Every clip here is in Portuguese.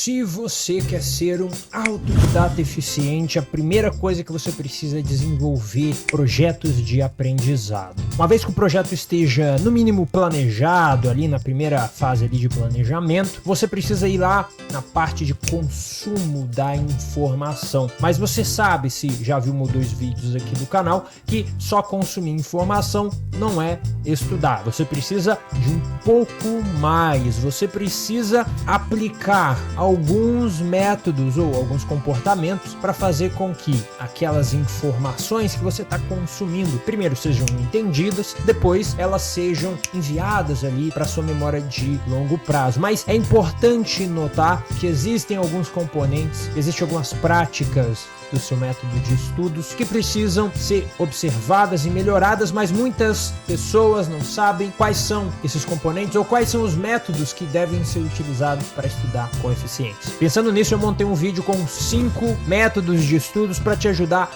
Se você quer ser um autodidata eficiente, a primeira coisa que você precisa é desenvolver projetos de aprendizado. Uma vez que o projeto esteja, no mínimo, planejado, ali na primeira fase ali de planejamento, você precisa ir lá na parte de consumo da informação. Mas você sabe, se já viu um ou dois vídeos aqui do canal, que só consumir informação não é estudar. Você precisa de um pouco mais, você precisa aplicar alguns métodos ou alguns comportamentos para fazer com que aquelas informações que você está consumindo primeiro sejam entendidas, depois elas sejam enviadas ali para sua memória de longo prazo. Mas é importante notar que existem alguns componentes, existem algumas práticas do seu método de estudos que precisam ser observadas e melhoradas, mas muitas pessoas não sabem quais são esses componentes ou quais são os métodos que devem ser utilizados para estudar com eficiência. Pensando nisso, eu montei um vídeo com 5 métodos de estudos para te ajudar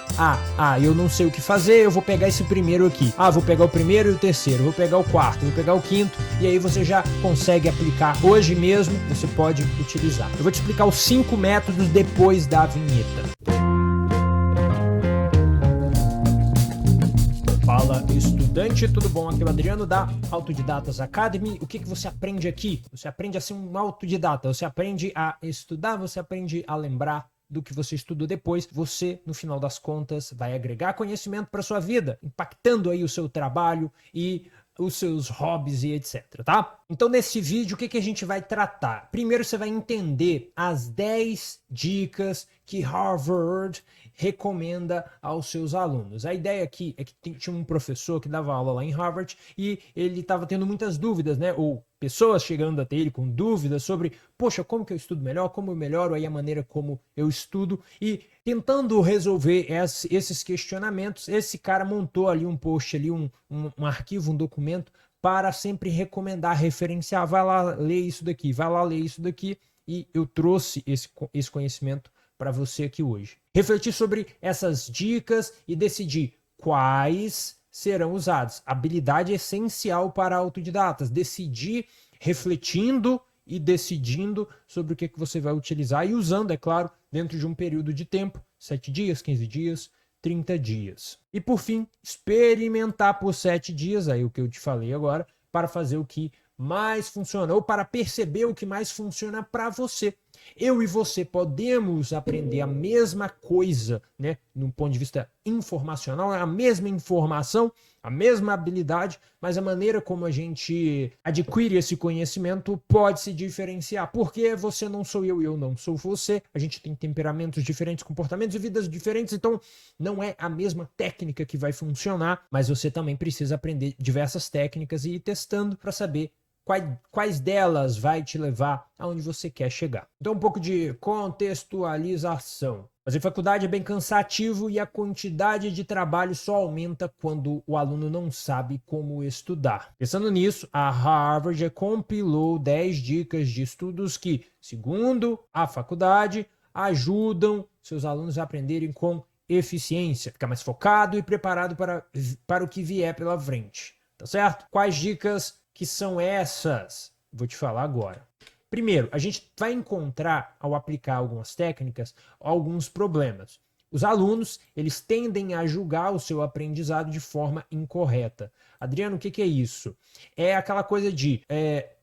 eu não sei o que fazer, eu vou pegar esse primeiro aqui. Vou pegar o primeiro e o terceiro, vou pegar o quarto, vou pegar o quinto, e aí você já consegue aplicar hoje mesmo, você pode utilizar. Eu vou te explicar os 5 métodos depois da vinheta. Fala, estudante, tudo bom? Aqui é o Adriano da Autodidatas Academy. O que você aprende aqui? Você aprende a ser um autodidata, você aprende a estudar, você aprende a lembrar do que você estudou depois. Você, no final das contas, vai agregar conhecimento para sua vida, impactando aí o seu trabalho e os seus hobbies e etc, tá? Então, nesse vídeo, o que a gente vai tratar? Primeiro, você vai entender as 10 dicas que Harvard recomenda aos seus alunos. A ideia aqui é que tinha um professor que dava aula lá em Harvard e ele estava tendo muitas dúvidas, né? Ou pessoas chegando até ele com dúvidas sobre, poxa, como que eu estudo melhor? Como eu melhoro aí a maneira como eu estudo? E tentando resolver esses questionamentos, esse cara montou ali um post, ali um arquivo, um documento para sempre recomendar, referenciar. Vai lá ler isso daqui, vai lá ler isso daqui. E eu trouxe esse conhecimento para você aqui hoje. Refletir sobre essas dicas e decidir quais serão usados. Habilidade essencial para autodidatas. Decidir refletindo e decidindo sobre o que você vai utilizar e usando, é claro, dentro de um período de tempo, 7 dias, 15 dias, 30 dias. E por fim, experimentar por 7 dias, aí o que eu te falei agora, para fazer o que mais funciona, ou para perceber o que mais funciona para você. Eu e você podemos aprender a mesma coisa, né? No ponto de vista informacional, é a mesma informação, a mesma habilidade, mas a maneira como a gente adquire esse conhecimento pode se diferenciar. Porque você não sou eu e eu não sou você. A gente tem temperamentos diferentes, comportamentos e vidas diferentes, então não é a mesma técnica que vai funcionar, mas você também precisa aprender diversas técnicas e ir testando para saber quais delas vai te levar aonde você quer chegar. Então, um pouco de contextualização. Fazer faculdade é bem cansativo e a quantidade de trabalho só aumenta quando o aluno não sabe como estudar. Pensando nisso, a Harvard compilou 10 dicas de estudos que, segundo a faculdade, ajudam seus alunos a aprenderem com eficiência, ficar mais focado e preparado para o que vier pela frente. Tá certo? Quais dicas que são essas? Vou te falar agora. Primeiro, a gente vai encontrar, ao aplicar algumas técnicas, alguns problemas. Os alunos, eles tendem a julgar o seu aprendizado de forma incorreta. Adriano, o que é isso? É aquela coisa de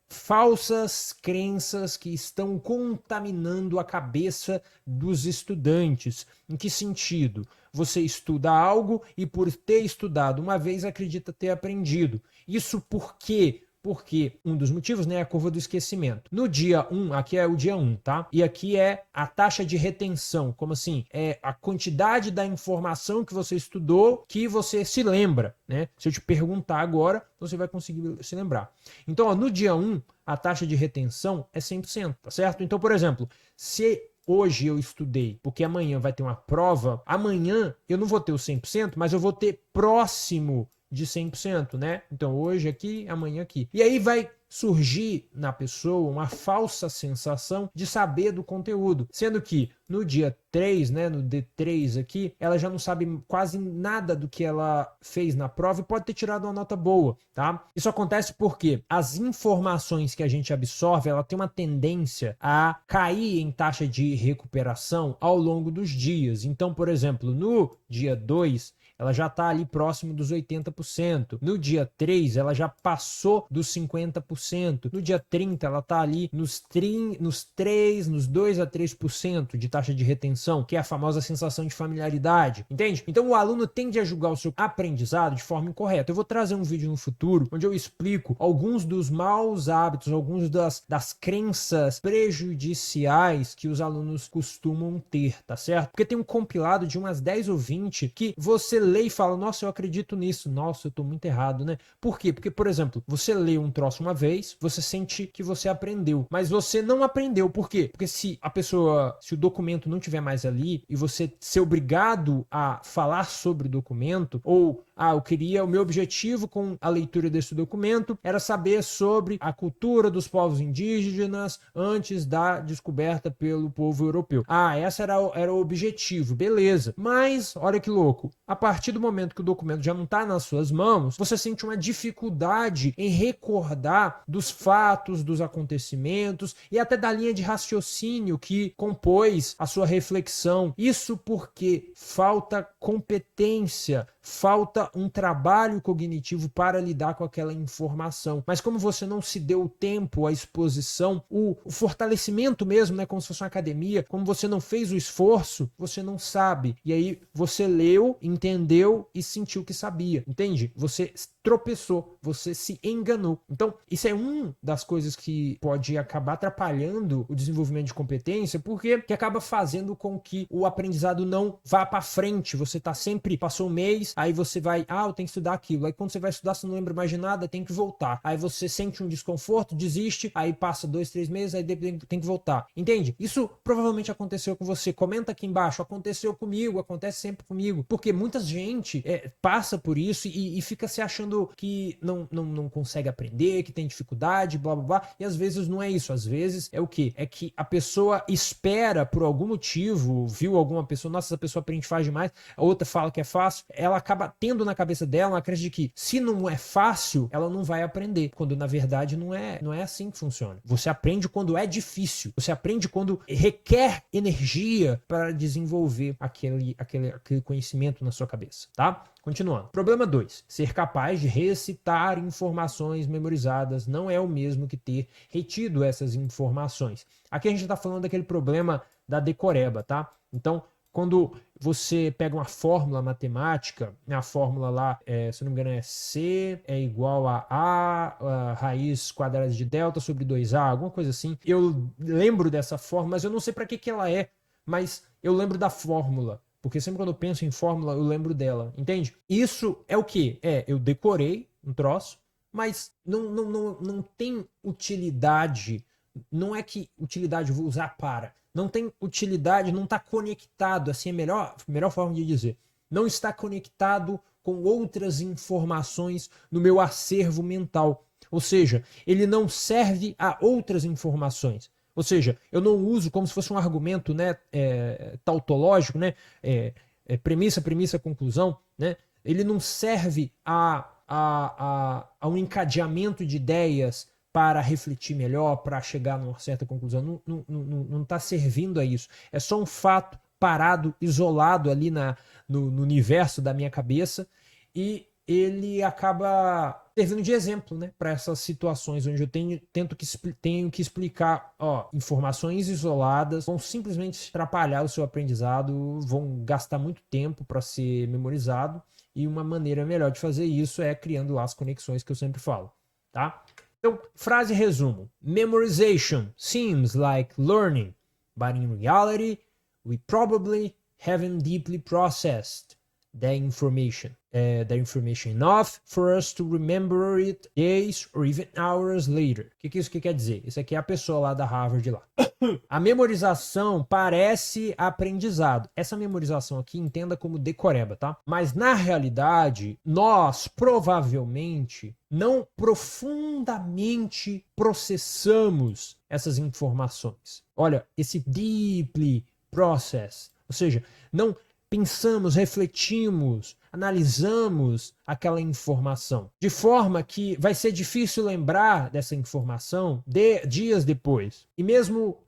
falsas crenças que estão contaminando a cabeça dos estudantes. Em que sentido? Você estuda algo e por ter estudado uma vez acredita ter aprendido. Isso por quê? Porque um dos motivos, né, é a curva do esquecimento. No dia 1, aqui é o dia 1, tá? E aqui é a taxa de retenção. Como assim? É a quantidade da informação que você estudou que você se lembra, né? Se eu te perguntar agora, você vai conseguir se lembrar. Então, no dia 1, a taxa de retenção é 100%, tá certo? Então, por exemplo, se hoje eu estudei, porque amanhã vai ter uma prova, amanhã eu não vou ter o 100%, mas eu vou ter próximo de 100%, né? Então hoje aqui, amanhã aqui. E aí vai surgir na pessoa uma falsa sensação de saber do conteúdo, sendo que no dia 3, né, no D3 aqui, ela já não sabe quase nada do que ela fez na prova e pode ter tirado uma nota boa, tá? Isso acontece porque as informações que a gente absorve, ela tem uma tendência a cair em taxa de recuperação ao longo dos dias. Então, por exemplo, no dia 2, ela já está ali próximo dos 80%. No dia 3, ela já passou dos 50%. No dia 30, ela está ali nos 2 a 3% de taxa de retenção, que é a famosa sensação de familiaridade. Entende? Então, o aluno tende a julgar o seu aprendizado de forma incorreta. Eu vou trazer um vídeo no futuro onde eu explico alguns dos maus hábitos, alguns das crenças prejudiciais que os alunos costumam ter, tá certo? Porque tem um compilado de umas 10 ou 20 que você lê e fala, nossa, eu acredito nisso, nossa, eu tô muito errado, né? Por quê? Porque, por exemplo, você lê um troço uma vez, você sente que você aprendeu, mas você não aprendeu. Por quê? Porque se o documento não tiver mais ali e você ser obrigado a falar sobre o documento, ou o meu objetivo com a leitura desse documento era saber sobre a cultura dos povos indígenas antes da descoberta pelo povo europeu. Esse era o objetivo, beleza. Mas, olha que louco, a partir do momento que o documento já não está nas suas mãos, você sente uma dificuldade em recordar dos fatos, dos acontecimentos e até da linha de raciocínio que compôs a sua reflexão. Isso porque falta competência, falta um trabalho cognitivo para lidar com aquela informação. Mas como você não se deu o tempo, a exposição, o fortalecimento mesmo, né, como se fosse uma academia, como você não fez o esforço, você não sabe. E aí você leu, entendeu e sentiu que sabia, entende? Você tropeçou, você se enganou. Então, isso é uma das coisas que pode acabar atrapalhando o desenvolvimento de competência, porque que acaba fazendo com que o aprendizado não vá para frente. Você tá sempre, passou um mês, aí você vai, eu tenho que estudar aquilo. Aí quando você vai estudar, você não lembra mais de nada, tem que voltar. Aí você sente um desconforto, desiste, aí passa 2, 3 meses, aí tem que voltar. Entende? Isso provavelmente aconteceu com você. Comenta aqui embaixo, aconteceu comigo, acontece sempre comigo. Porque muita gente passa por isso e fica se achando que não consegue aprender, que tem dificuldade, blá blá blá, e às vezes não é isso, às vezes é o quê? É que a pessoa espera por algum motivo, viu alguma pessoa, nossa, essa pessoa aprende fácil demais, a outra fala que é fácil, ela acaba tendo na cabeça dela uma crença de que se não é fácil, ela não vai aprender, quando na verdade não é assim que funciona. Você aprende quando é difícil, você aprende quando requer energia para desenvolver aquele conhecimento na sua cabeça, tá? Continuando. Problema 2. Ser capaz de recitar informações memorizadas não é o mesmo que ter retido essas informações. Aqui a gente está falando daquele problema da decoreba, tá? Então, quando você pega uma fórmula matemática, a fórmula lá, se não me engano, é C é igual a raiz quadrada de delta sobre 2A, alguma coisa assim. Eu lembro dessa fórmula, mas eu não sei para que ela é, mas eu lembro da fórmula. Porque sempre quando eu penso em fórmula, eu lembro dela, entende? Isso é o quê? Eu decorei um troço, mas não tem utilidade. Não é que utilidade eu vou usar para. Não tem utilidade, não está conectado, assim é a melhor forma de dizer. Não está conectado com outras informações no meu acervo mental. Ou seja, ele não serve a outras informações. Ou seja, eu não uso como se fosse um argumento, né, tautológico, né, premissa, conclusão, né? Ele não serve a um encadeamento de ideias para refletir melhor, para chegar numa certa conclusão. Não está servindo a isso. É só um fato parado, isolado ali no universo da minha cabeça e ele acaba servindo de exemplo, né, para essas situações onde eu tenho que explicar, informações isoladas vão simplesmente atrapalhar o seu aprendizado, vão gastar muito tempo para ser memorizado, e uma maneira melhor de fazer isso é criando lá as conexões que eu sempre falo, tá? Então, frase resumo. Memorization seems like learning, but in reality, we probably haven't deeply processed the information. the information enough for us to remember it days or even hours later. O que isso quer dizer? Isso aqui é a pessoa lá da Harvard lá. A memorização parece aprendizado. Essa memorização aqui entenda como decoreba, tá? Mas na realidade, nós provavelmente não profundamente processamos essas informações. Olha, esse deeply process, ou seja, não pensamos, refletimos, analisamos aquela informação. De forma que vai ser difícil lembrar dessa informação dias depois. E mesmo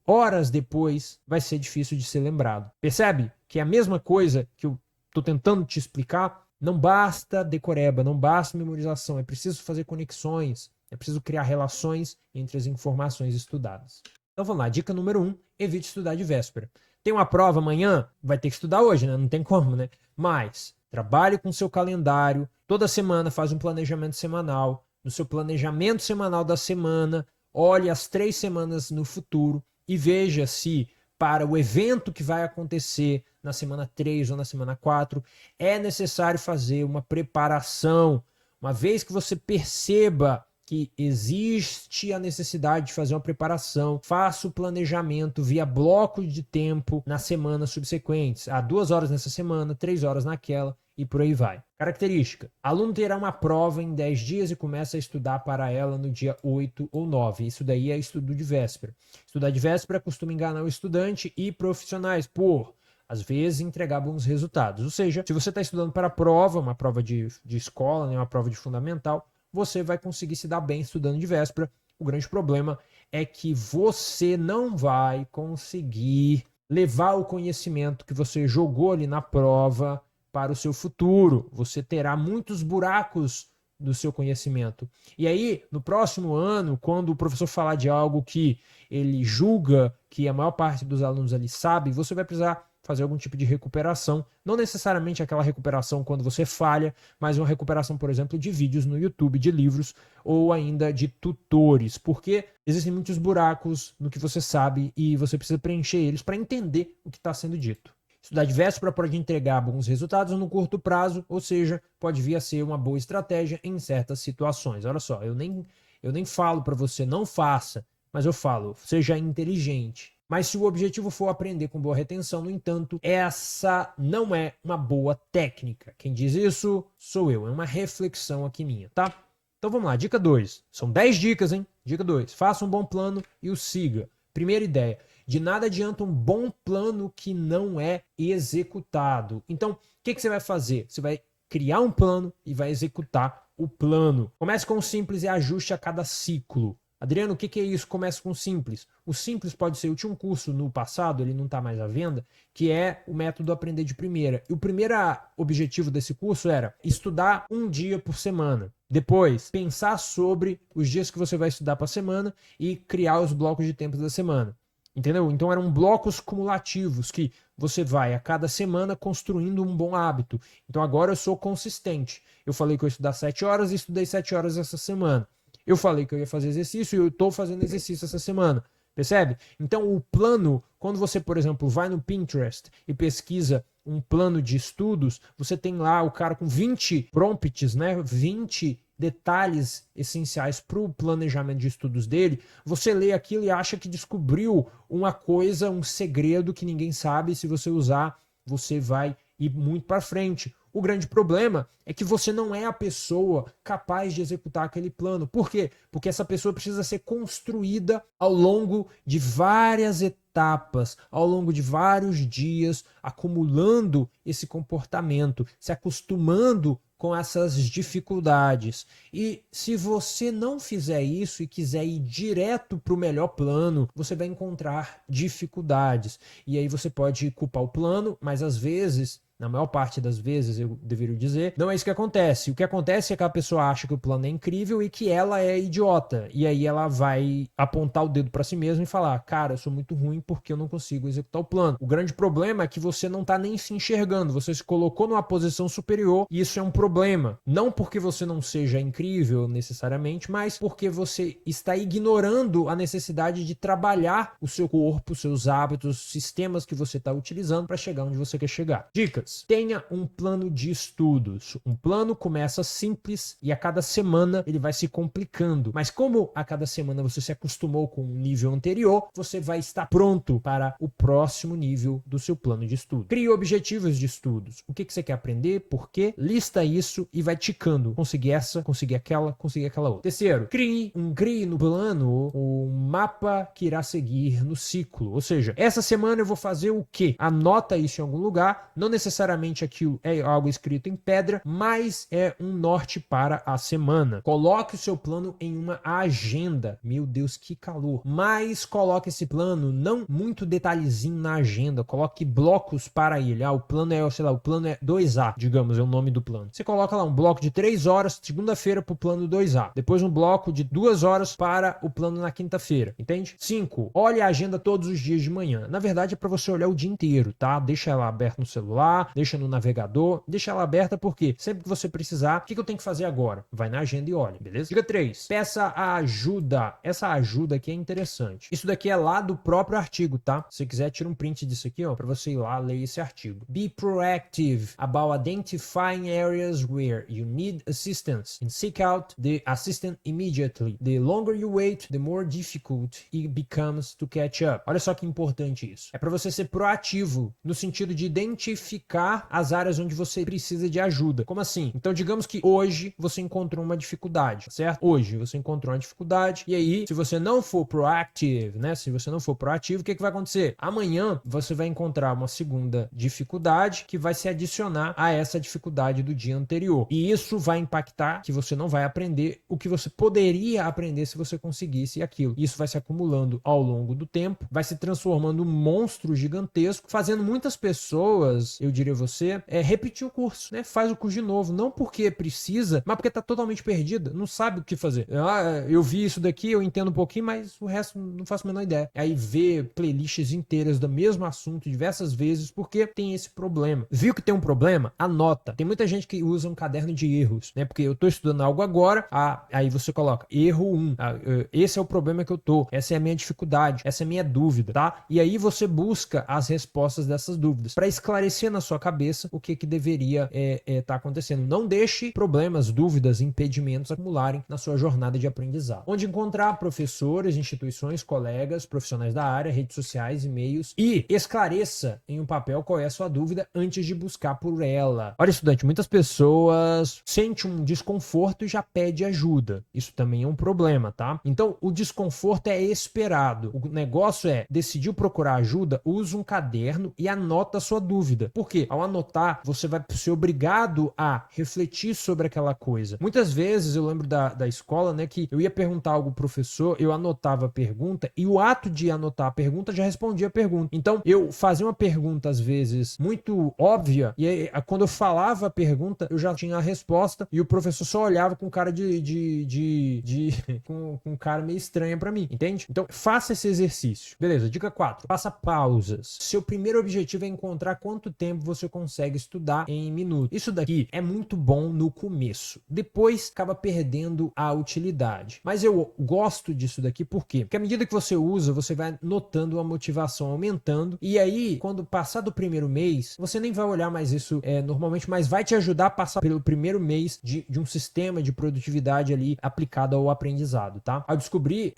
horas depois vai ser difícil de ser lembrado. Percebe? Que é a mesma coisa que eu estou tentando te explicar. Não basta decoreba, não basta memorização. É preciso fazer conexões. É preciso criar relações entre as informações estudadas. Então vamos lá, dica número 1, evite estudar de véspera. Tem uma prova amanhã? Vai ter que estudar hoje, né? Não tem como, né? Mas trabalhe com seu calendário, toda semana faz um planejamento semanal. No seu planejamento semanal da semana, olhe as 3 semanas no futuro e veja se para o evento que vai acontecer na semana 3 ou na semana 4, é necessário fazer uma preparação. Uma vez que você perceba que existe a necessidade de fazer uma preparação, faça o planejamento via bloco de tempo nas semanas subsequentes. 2 horas nessa semana, 3 horas naquela e por aí vai. Característica: aluno terá uma prova em 10 dias e começa a estudar para ela no dia 8 ou 9. Isso daí é estudo de véspera. Estudar de véspera costuma enganar o estudante e profissionais por, às vezes, entregar bons resultados. Ou seja, se você está estudando para a prova, uma prova de escola, né, uma prova de fundamental, você vai conseguir se dar bem estudando de véspera. O grande problema é que você não vai conseguir levar o conhecimento que você jogou ali na prova para o seu futuro. Você terá muitos buracos do seu conhecimento. E aí, no próximo ano, quando o professor falar de algo que ele julga que a maior parte dos alunos ali sabe, você vai precisar fazer algum tipo de recuperação, não necessariamente aquela recuperação quando você falha, mas uma recuperação, por exemplo, de vídeos no YouTube, de livros ou ainda de tutores, porque existem muitos buracos no que você sabe e você precisa preencher eles para entender o que está sendo dito. Estudar de véspera pode entregar bons resultados no curto prazo, ou seja, pode vir a ser uma boa estratégia em certas situações. Olha só, eu nem falo para você não faça, mas eu falo, seja inteligente. Mas se o objetivo for aprender com boa retenção, no entanto, essa não é uma boa técnica. Quem diz isso sou eu. É uma reflexão aqui minha, tá? Então vamos lá, dica 2. São 10 dicas, hein? Dica 2. Faça um bom plano e o siga. Primeira ideia. De nada adianta um bom plano que não é executado. Então, o que você vai fazer? Você vai criar um plano e vai executar o plano. Comece com o simples e ajuste a cada ciclo. Adriano, o que é isso? Começa com o simples. O simples pode ser, eu tinha um curso no passado, ele não está mais à venda, que é o método Aprender de Primeira. E o primeiro objetivo desse curso era estudar um dia por semana. Depois, pensar sobre os dias que você vai estudar para a semana e criar os blocos de tempo da semana. Entendeu? Então eram blocos cumulativos que você vai a cada semana construindo um bom hábito. Então agora eu sou consistente. Eu falei que eu ia estudar 7 horas e estudei 7 horas essa semana. Eu falei que eu ia fazer exercício e eu estou fazendo exercício essa semana. Percebe? Então o plano, quando você, por exemplo, vai no Pinterest e pesquisa um plano de estudos, você tem lá o cara com 20 prompts, né? 20 detalhes essenciais para o planejamento de estudos dele. Você lê aquilo e acha que descobriu uma coisa, um segredo que ninguém sabe. Se você usar, você vai ir muito para frente. O grande problema é que você não é a pessoa capaz de executar aquele plano. Por quê? Porque essa pessoa precisa ser construída ao longo de várias etapas, ao longo de vários dias, acumulando esse comportamento, se acostumando com essas dificuldades. E se você não fizer isso e quiser ir direto para o melhor plano, você vai encontrar dificuldades. E aí você pode culpar o plano, mas às vezes, na maior parte das vezes, eu deveria dizer, não é isso que acontece. O que acontece é que a pessoa acha que o plano é incrível e que ela é idiota. E aí ela vai apontar o dedo para si mesma e falar, cara, eu sou muito ruim porque eu não consigo executar o plano. O grande problema é que você não está nem se enxergando. Você se colocou numa posição superior e isso é um problema. Não porque você não seja incrível necessariamente, mas porque você está ignorando a necessidade de trabalhar o seu corpo, os seus hábitos, os sistemas que você está utilizando para chegar onde você quer chegar. Dicas. Dicas. Tenha um plano de estudos. Um plano começa simples e a cada semana ele vai se complicando. Mas como a cada semana você se acostumou com um nível anterior, você vai estar pronto para o próximo nível do seu plano de estudo. Crie objetivos de estudos. O que você quer aprender? Por quê? Lista isso e vai ticando. Conseguir essa, conseguir aquela outra. Terceiro, crie no plano o mapa que irá seguir no ciclo. Ou seja, essa semana eu vou fazer o quê? Anota isso em algum lugar. Não necessariamente aquilo é algo escrito em pedra, mas é um norte para a semana. Coloque o seu plano em uma agenda. Meu Deus, que calor. Mas coloque esse plano não muito detalhezinho na agenda. Coloque blocos para ele. O plano é, sei lá, o plano é 2A, digamos, é o nome do plano. Você coloca lá um bloco de 3 horas, segunda-feira para o plano 2A. Depois um bloco de 2 horas para o plano na quinta-feira, entende? 5. Olhe a agenda todos os dias de manhã. Na verdade é para você olhar o dia inteiro, tá? Deixa ela aberta no celular, deixa no navegador, deixa ela aberta porque sempre que você precisar, o que eu tenho que fazer agora? Vai na agenda e olha, beleza? Dica 3. Peça ajuda. Essa ajuda aqui é interessante. Isso daqui é lá do próprio artigo, tá? Se você quiser, tira um print disso aqui, ó, para você ir lá ler esse artigo. Be proactive about identifying areas where you need assistance and seek out the assistant immediately. The longer you wait, the more difficult it becomes to catch up. Olha só que importante isso. É para você ser proativo no sentido de identificar as áreas onde você precisa de ajuda. Como assim? Então, digamos que hoje você encontrou uma dificuldade, certo? Hoje você encontrou uma dificuldade e aí, se você não for proactive, né? Se você não for proativo, o que vai acontecer? Amanhã você vai encontrar uma segunda dificuldade que vai se adicionar a essa dificuldade do dia anterior. E isso vai impactar que você não vai aprender o que você poderia aprender se você conseguisse aquilo. Isso vai se acumulando ao longo do tempo, vai se transformando num monstro gigantesco, fazendo muitas pessoas, eu diria você, repetir o curso, né? Faz o curso de novo, não porque precisa, mas porque tá totalmente perdida, não sabe o que fazer. Eu vi isso daqui, eu entendo um pouquinho, mas o resto não faço a menor ideia. Aí vê playlists inteiras do mesmo assunto diversas vezes, porque tem esse problema. Viu que tem um problema? Anota. Tem muita gente que usa um caderno de erros, né? Porque eu tô estudando algo agora, aí você coloca erro 1, esse é o problema que eu tô, essa é a minha dificuldade, essa é a minha dúvida, tá? E aí você busca as respostas dessas dúvidas, para esclarecer na sua cabeça o que deveria tá acontecendo. Não deixe problemas, dúvidas, impedimentos acumularem na sua jornada de aprendizado. Onde encontrar professores, instituições, colegas, profissionais da área, redes sociais, e-mails, e esclareça em um papel qual é a sua dúvida antes de buscar por ela. Olha, estudante, muitas pessoas sentem um desconforto e já pede ajuda. Isso também é um problema, tá? Então, o desconforto é esperado. O negócio é, decidiu procurar ajuda, usa um caderno e anota a sua dúvida. Por quê? Ao anotar, você vai ser obrigado a refletir sobre aquela coisa. Muitas vezes, eu lembro da escola, né, que eu ia perguntar algo pro professor, eu anotava a pergunta e o ato de anotar a pergunta já respondia a pergunta. Então, eu fazia uma pergunta, às vezes, muito óbvia e aí, quando eu falava a pergunta, eu já tinha a resposta e o professor só olhava com cara com cara meio estranha pra mim, entende? Então, faça esse exercício. Beleza, dica 4. Faça pausas. Seu primeiro objetivo é encontrar quanto tempo você consegue estudar em minutos. Isso daqui é muito bom no começo. Depois, acaba perdendo a utilidade. Mas eu gosto disso daqui, por quê? Porque à medida que você usa, você vai notando a motivação aumentando e aí, quando passar do primeiro mês, você nem vai olhar mais isso normalmente, mas vai te ajudar a passar pelo primeiro mês de um sistema de produtividade ali aplicado ao aprendizado, tá? Ao descobrir,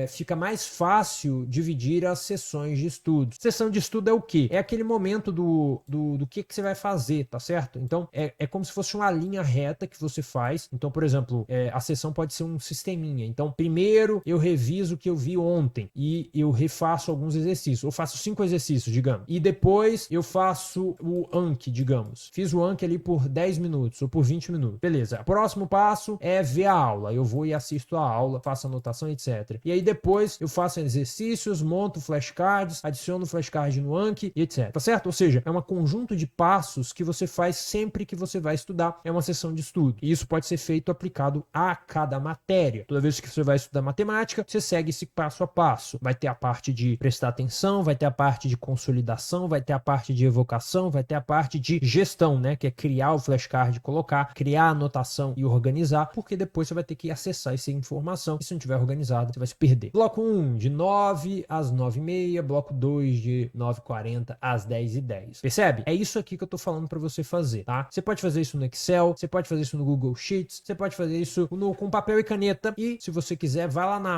fica mais fácil dividir as sessões de estudo. Sessão de estudo é o quê? É aquele momento do que você vai fazer, tá certo? Então, é como se fosse uma linha reta que você faz. Então, por exemplo, a sessão pode ser um sisteminha. Então, primeiro eu reviso o que eu vi ontem e eu refaço alguns exercícios. Eu faço 5 exercícios, digamos. E depois eu faço o Anki, digamos. Fiz o Anki ali por 10 minutos ou por 20 minutos. Beleza. O próximo passo é ver a aula. Eu vou e assisto a aula, faço anotação, etc. E aí depois eu faço exercícios, monto flashcards, adiciono flashcard no Anki e etc. Tá certo? Ou seja, é um conjunto de passos que você faz sempre que você vai estudar. É uma sessão de estudo. E isso pode ser feito aplicado a cada matéria. Toda vez que você vai estudar matemática, você segue esse passo a passo. Vai ter a parte de prestar atenção, vai ter a parte de consolidação, vai ter a parte de evocação, vai ter a parte de gestão, né? Que é criar o flashcard, colocar, criar a anotação e organizar, porque depois você vai ter que acessar essa informação e se não tiver organizado, você vai se perder. Bloco 1, de 9 às 9h30, bloco 2, de 9h40 às 10h10. Percebe? é isso aqui que eu tô falando para você fazer, tá? Você pode fazer isso no Excel, você pode fazer isso no Google Sheets, você pode fazer isso com papel e caneta e, se você quiser, vai lá na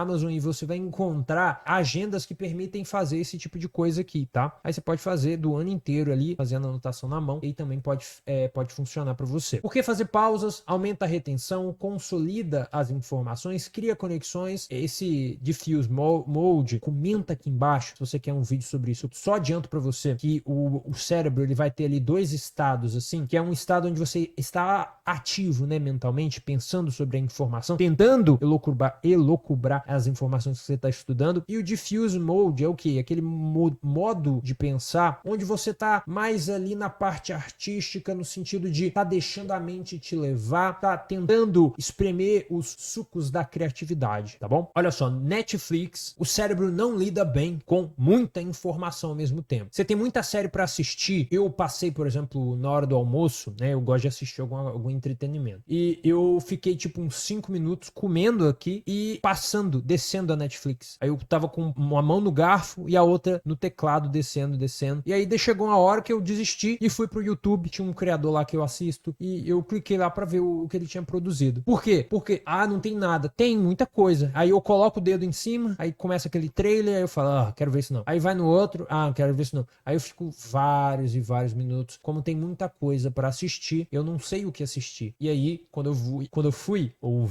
Amazon e você vai encontrar agendas que permitem fazer esse tipo de coisa aqui, tá? Aí você pode fazer do ano inteiro ali, fazendo anotação na mão, e também pode funcionar para você. Porque fazer pausas aumenta a retenção, consolida as informações, cria conexões. Esse Diffuse Mode, comenta aqui embaixo se você quer um vídeo sobre isso. Eu só adianto para você que o cérebro ele vai ter ali dois estados, assim, que é um estado onde você está ativo, né, mentalmente, pensando sobre a informação, tentando elocubrar as informações que você está estudando, e o Diffuse Mode é o quê? Aquele modo de pensar onde você está mais ali na parte artística, no sentido de tá deixando a mente te levar, tá tentando espremer os sucos da criatividade, tá bom? Olha só, Netflix, o cérebro não lida bem com muita informação ao mesmo tempo. Você tem muita série para assistir. Eu passei, por exemplo, na hora do almoço, né? Eu gosto de assistir algum entretenimento. E eu fiquei tipo uns 5 minutos comendo aqui e descendo a Netflix. Aí eu tava com uma mão no garfo e a outra no teclado, descendo. E aí chegou uma hora que eu desisti e fui pro YouTube. Tinha um criador lá que eu assisto e eu cliquei lá pra ver o que ele tinha produzido. Por quê? Porque, não tem nada. Tem muita coisa. Aí eu coloco o dedo em cima, aí começa aquele trailer, aí eu falo, quero ver isso não. Aí vai no outro, não quero ver isso não. Aí eu fico vários e vários minutos. Como tem muita coisa pra assistir, eu não sei o que assistir. E aí, quando eu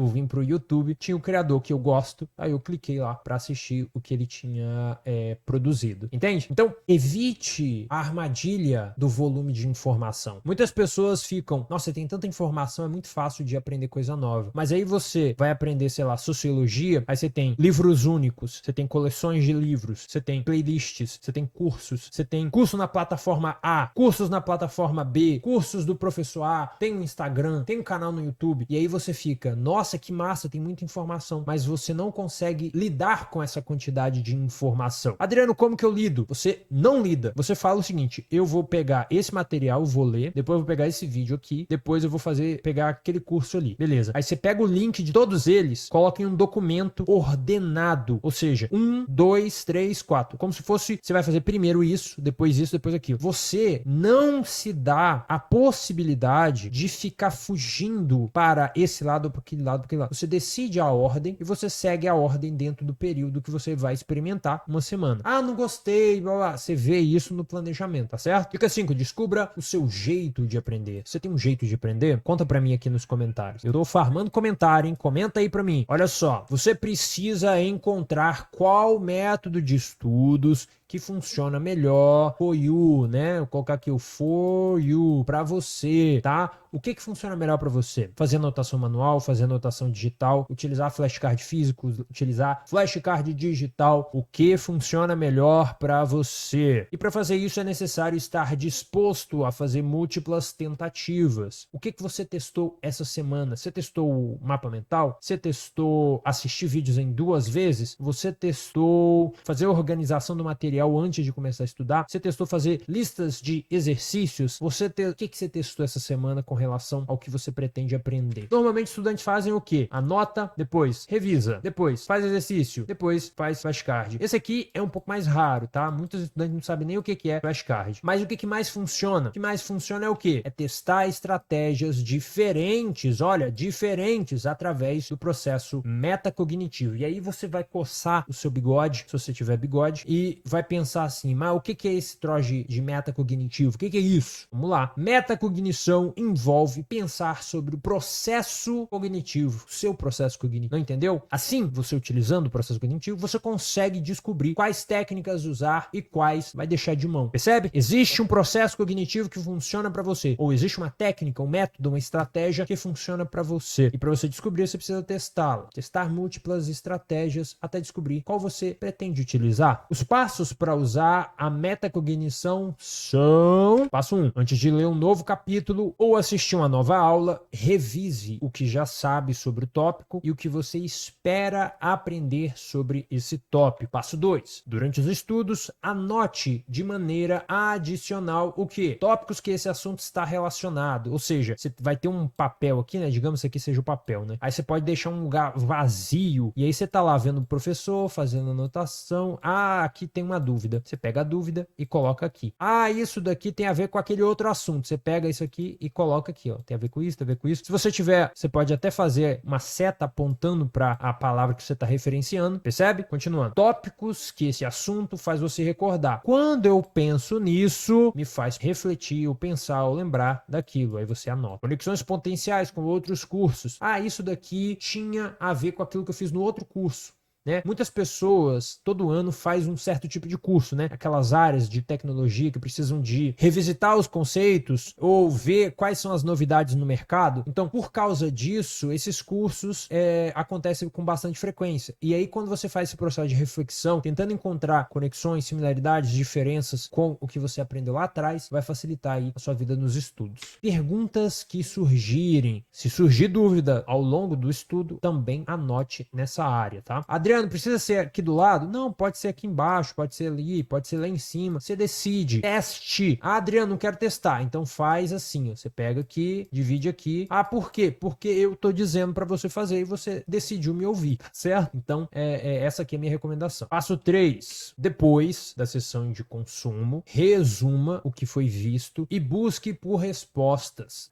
vim pro YouTube, tinha o criador que eu gosto, aí eu cliquei lá pra assistir o que ele tinha produzido. Entende? Então, evite a armadilha do volume de informação. Muitas pessoas ficam, nossa, tem tanta informação, é muito fácil de aprender coisa nova. Mas aí você vai aprender, sei lá, sociologia, aí você tem livros únicos, você tem coleções de livros, você tem playlists, você tem cursos, você tem curso na plataforma A, cursos na plataforma B, cursos do professor A, tem um Instagram, tem um canal no YouTube, e aí você fica, nossa, que massa, tem muita informação, mas você não consegue lidar com essa quantidade de informação. Adriano, como que eu lido? Você não lida. Você fala o seguinte, eu vou pegar esse material, vou ler, depois eu vou pegar esse vídeo aqui, depois eu vou pegar aquele curso ali. Beleza. Aí você pega o link de todos eles, coloca em um documento ordenado, ou seja, 1, 2, 3, 4. Como se fosse, você vai fazer primeiro isso, depois aquilo. Você não se dá a possibilidade de ficar fugindo para esse lado, para aquele lado, para aquele lado. Você decide a ordem e você segue a ordem dentro do período que você vai experimentar, uma semana. Não gostei, blá, blá. Você vê isso no planejamento, tá certo? Dica 5, descubra o seu jeito de aprender. Você tem um jeito de aprender? Conta pra mim aqui nos comentários. Eu tô farmando comentário, hein? Comenta aí pra mim. Olha só, você precisa encontrar qual método de estudos que funciona melhor for you, né? Vou colocar aqui o for you, pra você, tá? O que funciona melhor para você? Fazer anotação manual, fazer anotação digital, utilizar flashcard físico, utilizar flashcard digital. O que funciona melhor para você? E para fazer isso é necessário estar disposto a fazer múltiplas tentativas. O que você testou essa semana? Você testou o mapa mental? Você testou assistir vídeos em 2 vezes? Você testou fazer a organização do material antes de começar a estudar? Você testou fazer listas de exercícios? O que você testou essa semana com relação ao que você pretende aprender? Normalmente estudantes fazem o quê? Anota, depois revisa, depois faz exercício, depois faz flashcard. Esse aqui é um pouco mais raro, tá? Muitos estudantes não sabem nem o que é flashcard. Mas o que mais funciona? O que mais funciona é o quê? É testar estratégias diferentes, diferentes através do processo metacognitivo. E aí você vai coçar o seu bigode, se você tiver bigode, e vai pensar assim, mas o que é esse troço de metacognitivo? O que é isso? Vamos lá. Metacognição envolve pensar sobre o processo cognitivo, o seu processo cognitivo. Não entendeu? Assim, você utilizando o processo cognitivo, você consegue descobrir quais técnicas usar e quais vai deixar de mão. Percebe? Existe um processo cognitivo que funciona para você, ou existe uma técnica, um método, uma estratégia que funciona para você. E para você descobrir, você precisa testá-la. Testar múltiplas estratégias até descobrir qual você pretende utilizar. Os passos para usar a metacognição são: passo 1, antes de ler um novo capítulo ou assistir assistir uma nova aula, revise o que já sabe sobre o tópico e o que você espera aprender sobre esse tópico. Passo 2. Durante os estudos, anote de maneira adicional o quê? Tópicos que esse assunto está relacionado. Ou seja, você vai ter um papel aqui, né? Digamos que aqui seja o papel, né? Aí você pode deixar um lugar vazio e aí você tá lá vendo o professor, fazendo anotação. Ah, aqui tem uma dúvida. Você pega a dúvida e coloca aqui. Ah, isso daqui tem a ver com aquele outro assunto. Você pega isso aqui e coloca aqui, ó. Tem a ver com isso, tem a ver com isso. Se você tiver, você pode até fazer uma seta apontando para a palavra que você está referenciando. Percebe? Continuando. Tópicos que esse assunto faz você recordar. Quando eu penso nisso, me faz refletir, ou pensar, ou lembrar daquilo. Aí você anota. Conexões potenciais com outros cursos. Ah, isso daqui tinha a ver com aquilo que eu fiz no outro curso. Né? Muitas pessoas todo ano faz um certo tipo de curso, né? Aquelas áreas de tecnologia que precisam de revisitar os conceitos ou ver quais são as novidades no mercado. Então, por causa disso, esses cursos acontecem com bastante frequência. E aí, quando você faz esse processo de reflexão, tentando encontrar conexões, similaridades, diferenças com o que você aprendeu lá atrás, vai facilitar aí a sua vida nos estudos. Perguntas que surgirem. Se surgir dúvida ao longo do estudo, também anote nessa área, tá? Adriano, precisa ser aqui do lado? Não, pode ser aqui embaixo, pode ser ali, pode ser lá em cima. Você decide. Teste. Ah, Adriano, não quero testar. Então faz assim, ó. Você pega aqui, divide aqui. Ah, por quê? Porque eu tô dizendo pra você fazer e você decidiu me ouvir, certo? Então, essa aqui é a minha recomendação. Passo 3. Depois da sessão de consumo, resuma o que foi visto e busque por respostas.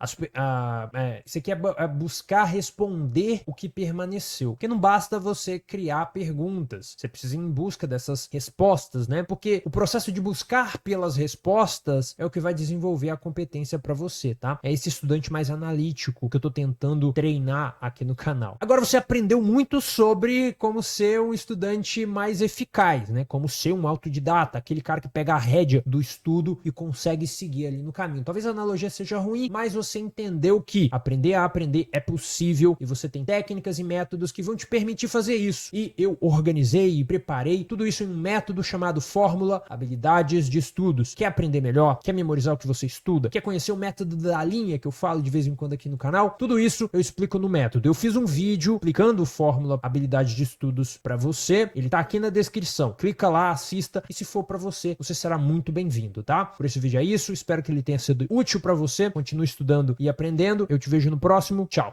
Isso aqui é buscar responder o que permaneceu. Porque não basta você criar perguntas. Você precisa ir em busca dessas respostas, né? Porque o processo de buscar pelas respostas é o que vai desenvolver a competência para você, tá? É esse estudante mais analítico que eu tô tentando treinar aqui no canal. Agora você aprendeu muito sobre como ser um estudante mais eficaz, né? Como ser um autodidata, aquele cara que pega a rédea do estudo e consegue seguir ali no caminho. Talvez a analogia seja ruim, mas você entendeu que aprender a aprender é possível e você tem técnicas e métodos que vão te permitir fazer isso. E eu organizei e preparei tudo isso em um método chamado Fórmula Habilidades de Estudos. Quer aprender melhor? Quer memorizar o que você estuda? Quer conhecer o método da linha que eu falo de vez em quando aqui no canal? Tudo isso eu explico no método. Eu fiz um vídeo explicando Fórmula Habilidades de Estudos para você. Ele tá aqui na descrição. Clica lá, assista e se for para você, você será muito bem-vindo, tá? Por esse vídeo é isso. Espero que ele tenha sido útil para você. Continue estudando e aprendendo. Eu te vejo no próximo. Tchau!